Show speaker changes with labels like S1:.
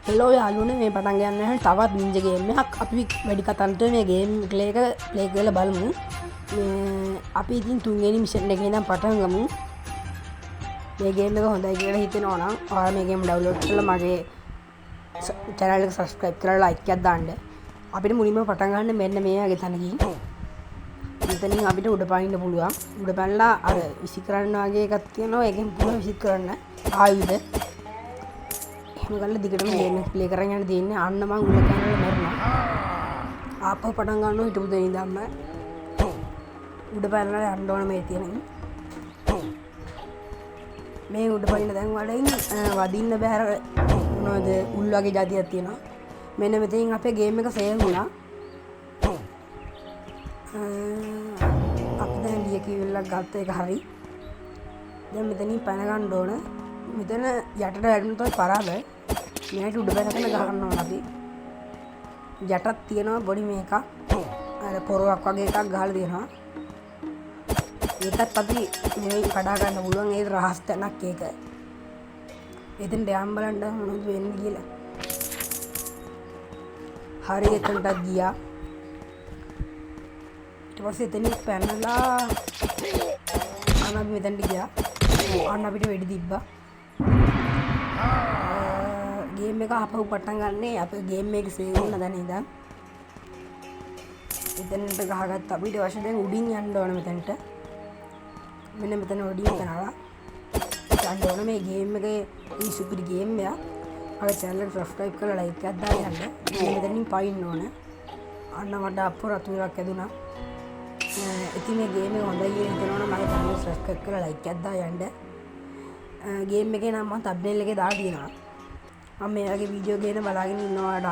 S1: Hello යාළුවනේ මේ පටන් ගන්න තවත් නින්ජා ගේම් එකක් අපි වැඩි කතාවට මේ ගේම් ප්ලේ කරලා බලමු. අපි ඉතින් තුන්වෙනි මිෂන් එකේ ඉඳන් පටන් ගමු. මේ ගේම් එක හොඳයි කියලා හිතෙනවා නම් ඔයාලා මේ ගේම් ඩවුන්ලෝඩ් කරලා මගේ channel එක subscribe කරලා like එකක් දාන්න. අපිට මුලින්ම පටන් ගන්න මෙන්න මේ වගේ තැනකින්. මෙතනින් අපිට උඩ පානින්න පුළුවන්. උඩ පැනලා අර විසි කරන්න වගේ එකක් තියෙනවා. ඒකෙන් පුළුවන් විසි කරන්න ආයුධ ගල දිගටම ගේම ප්ලේ කරන් යන්න දෙන්නේ. අන්න මං උඩ පැනලා මරනවා. ආපහු පටන් ගන්නවා හිටපු දෙන ඉඳන්ම උඩ පැනලා යන්න ඕන මේ තියෙන මේ උඩ පනින දැන් වලින් වදින්න බෑ මොනවද උල් වගේ જાතියක් තියෙනවා. මෙන්න මෙතනින් අපේ ගේම් එක සේව් වුණා. අපි දැන් ඩිය කිවිල්ලක් ගත්ත එක හරි. දැන් මෙතනින් පැන ගන්න ඕන. මෙතන යටට වැටුණොත් පරාද මෙයාට උඩ පැනගෙන ගහන්න ඕන අපි. යටත් තියෙනවා බොඩි මේකක් අර පොරවක් වගේ එකක් ගහලා තියෙනවා. ඒකත් අපි මේ කඩා ගන්න පුළුවන්. ඒ රහස් තැනක් ඒක. එතෙන් යම් බලන්න මොනවද වෙන්නේ කියලා. හරි එතනට ගියා. ඊට පස්සේ එතනින් පැනලා අන්න අපි මෙතනට ගියා. අන්න අපිට වෙඩි තිබ්බා. ගේම් එක ආපහු පටන් ගන්නනේ. අපේ ගේම් එක සේව් වුණා දැන් ඉඳන්. එතනට ගහගත්ත අපිට අවශ්‍ය දැන් උඩින් යන්න ඕන මෙතනට. මෙන්න මෙතන උඩින් යනවා. යන්න ඕන මේ ගේම් එකේ ඊ සුපිරි ගේම් එකක්. අපේ channel එක subscribe කරලා like එකක් දාලා යන්න. මෙතනින් පයින්න ඕන. අන්න මට අපුරතු එකක් ඇදුනා. ඉතින් මේ ගේම් එක හොඳයි කියලා හිතනවනම් මගේ channel එක subscribe කරලා like එකක් දාලා යන්න. ගේම් එකේ නම් මම thumbnail එකේ දාලා තියෙනවා. මම මේ වගේ වීඩියෝ ගේන බලාගෙන ඉන්නවාට